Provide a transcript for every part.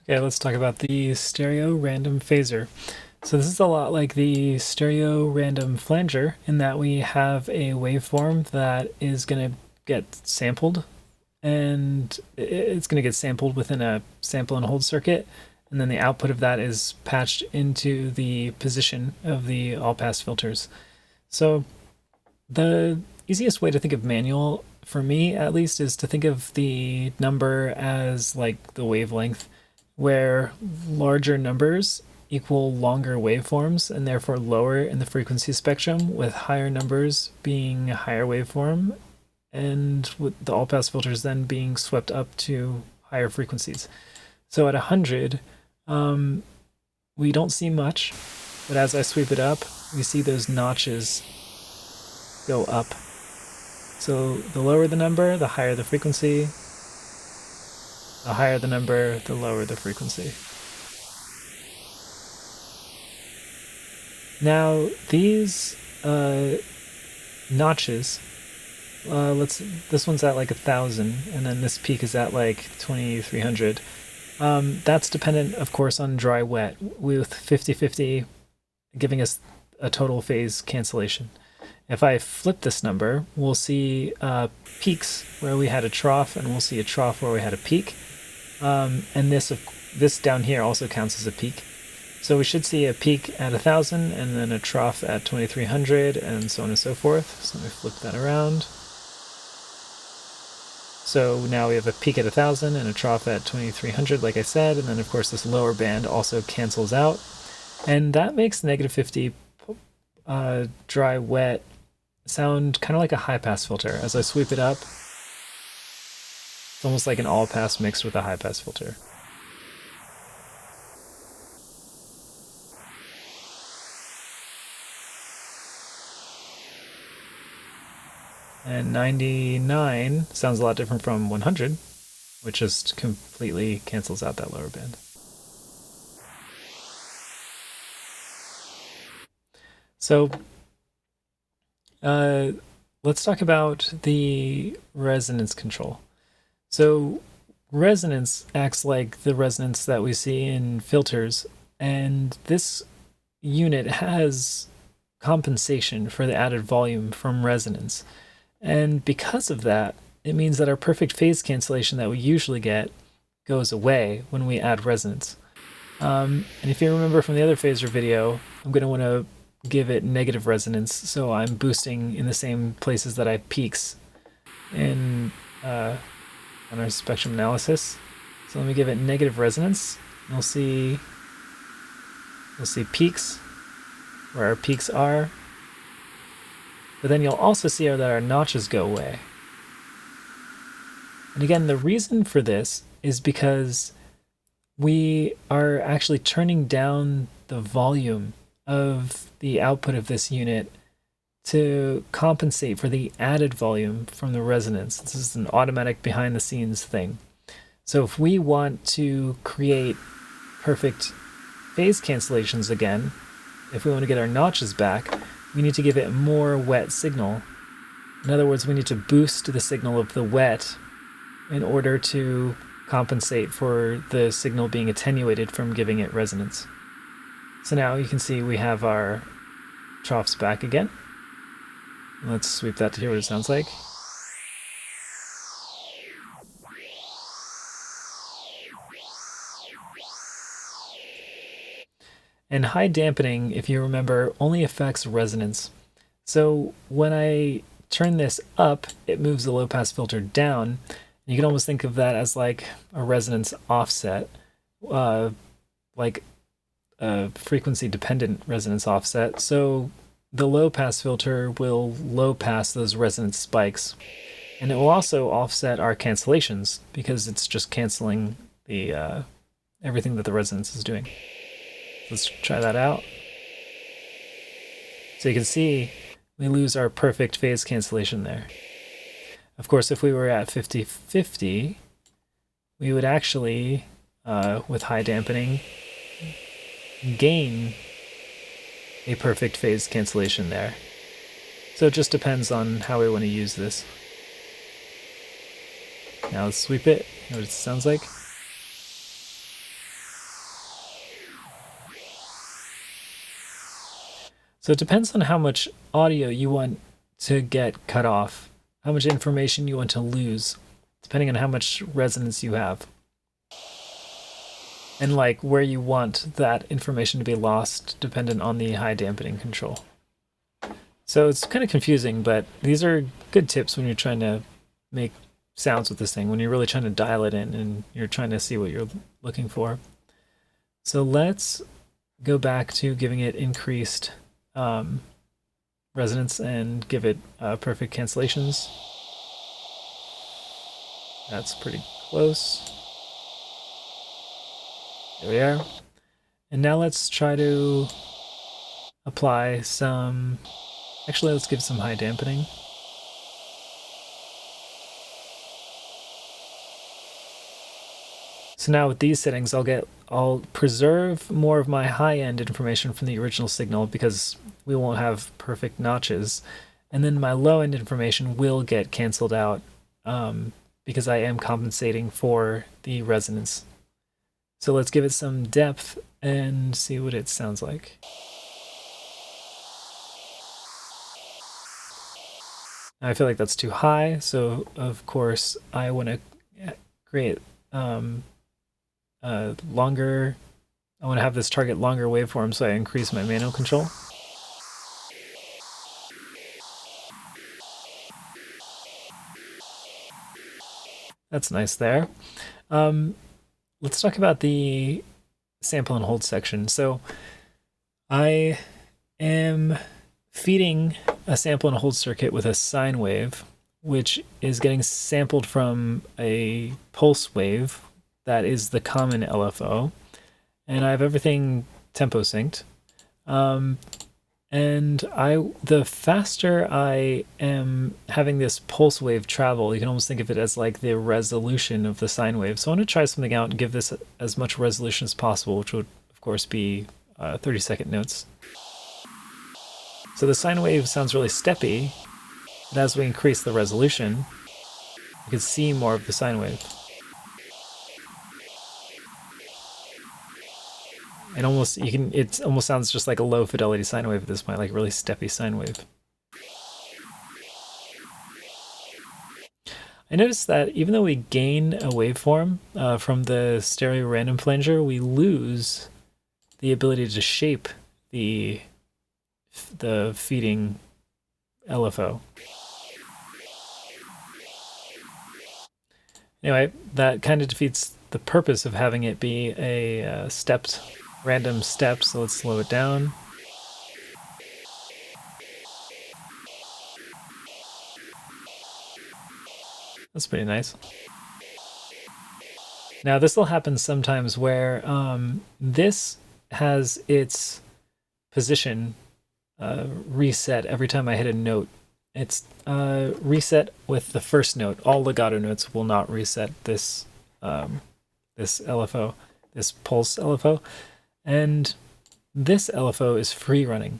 Okay, let's talk about the stereo random phaser. So this is a lot like the stereo random flanger in that we have a waveform that is going to get sampled, and it's going to get sampled within a sample and hold circuit, and then the output of that is patched into the position of the all pass filters. So the easiest way to think of manual, for me at least, is to think of the number as like the wavelength, where larger numbers equal longer waveforms and therefore lower in the frequency spectrum, with higher numbers being a higher waveform and with the all pass filters then being swept up to higher frequencies. So at 100, we don't see much, but as I sweep it up, we see those notches go up. So the lower the number, the higher the frequency. The higher the number, the lower the frequency. Now these notches, this one's at like 1,000, and then this peak is at like 2,300. That's dependent, of course, on dry wet, with 50-50 giving us a total phase cancellation. If I flip this number, we'll see peaks where we had a trough, and we'll see a trough where we had a peak. And this down here also counts as a peak. So we should see a peak at 1,000 and then a trough at 2,300 and so on and so forth. So let me flip that around. So now we have a peak at 1,000 and a trough at 2,300, like I said, and then of course this lower band also cancels out. And that makes -50 dry wet sound kind of like a high pass filter. As I sweep it up, it's almost like an all pass mixed with a high pass filter. And 99 sounds a lot different from 100, which just completely cancels out that lower band. So let's talk about the resonance control. So resonance acts like the resonance that we see in filters, and this unit has compensation for the added volume from resonance. And because of that, it means that our perfect phase cancellation that we usually get goes away when we add resonance. And if you remember from the other phaser video, I'm going to want to give it negative resonance, so I'm boosting in the same places that I have peaks in on our spectrum analysis. So let me give it negative resonance. We'll see peaks where our peaks are, but then you'll also see that our notches go away. And again, the reason for this is because we are actually turning down the volume of the output of this unit to compensate for the added volume from the resonance. This is an automatic behind the scenes thing. So if we want to create perfect phase cancellations again, if we want to get our notches back, we need to give it more wet signal. In other words, we need to boost the signal of the wet in order to compensate for the signal being attenuated from giving it resonance. So now you can see we have our troughs back again. Let's sweep that to hear what it sounds like. And high dampening, if you remember, only affects resonance. So when I turn this up, it moves the low pass filter down. You can almost think of that as like a resonance offset, like a frequency dependent resonance offset. So the low pass filter will low pass those resonance spikes, and it will also offset our cancellations because it's just canceling the everything that the resonance is doing. Let's try that out. So you can see we lose our perfect phase cancellation there. Of course, if we were at 50-50, we would actually, with high dampening, gain a perfect phase cancellation there. So it just depends on how we want to use this. Now let's sweep it, hear what it sounds like. So it depends on how much audio you want to get cut off, how much information you want to lose, depending on how much resonance you have. And like where you want that information to be lost, dependent on the high dampening control. So it's kind of confusing, but these are good tips when you're trying to make sounds with this thing, when you're really trying to dial it in and you're trying to see what you're looking for. So let's go back to giving it increased resonance and give it perfect cancellations. That's pretty close. There we are. And now let's try to apply some, actually let's give some high dampening. So now with these settings, I'll preserve more of my high-end information from the original signal because we won't have perfect notches. And then my low-end information will get canceled out because I am compensating for the resonance. So let's give it some depth and see what it sounds like. I feel like that's too high, so of course I want to create longer, I want to have this target longer waveform, so I increase my manual control. That's nice there. Let's talk about the sample and hold section. So I am feeding a sample and hold circuit with a sine wave, which is getting sampled from a pulse wave that is the common LFO, and I have everything tempo synced. And the faster I am having this pulse wave travel, you can almost think of it as like the resolution of the sine wave. So I want to try something out and give this as much resolution as possible, which would of course be 30-second notes. So the sine wave sounds really steppy, but as we increase the resolution, you can see more of the sine wave. And it almost sounds just like a low fidelity sine wave at this point, like a really steppy sine wave. I noticed that even though we gain a waveform from the stereo random flanger, we lose the ability to shape the feeding LFO. Anyway, that kind of defeats the purpose of having it be a stepped random step, so let's slow it down. That's pretty nice. Now this will happen sometimes where this has its position reset every time I hit a note. It's reset with the first note. All legato notes will not reset this this LFO, this pulse LFO. And this LFO is free running.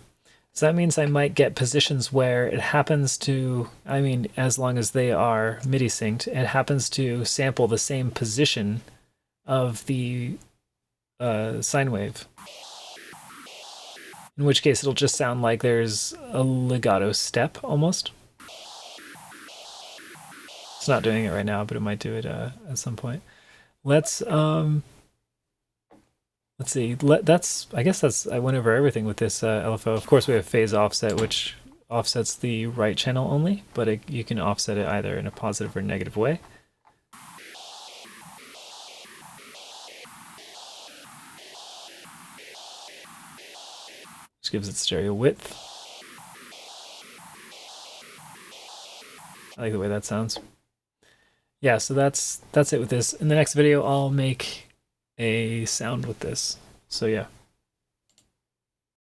So that means I might get positions where it happens to, I mean, as long as they are MIDI synced, it happens to sample the same position of the sine wave. In which case it'll just sound like there's a legato step almost. It's not doing it right now, but it might do it at some point. Let's see. I guess I went over everything with this LFO. Of course, we have phase offset, which offsets the right channel only, but you can offset it either in a positive or negative way. Which gives it stereo width. I like the way that sounds. Yeah, so that's it with this. In the next video, I'll make a sound with this. So yeah.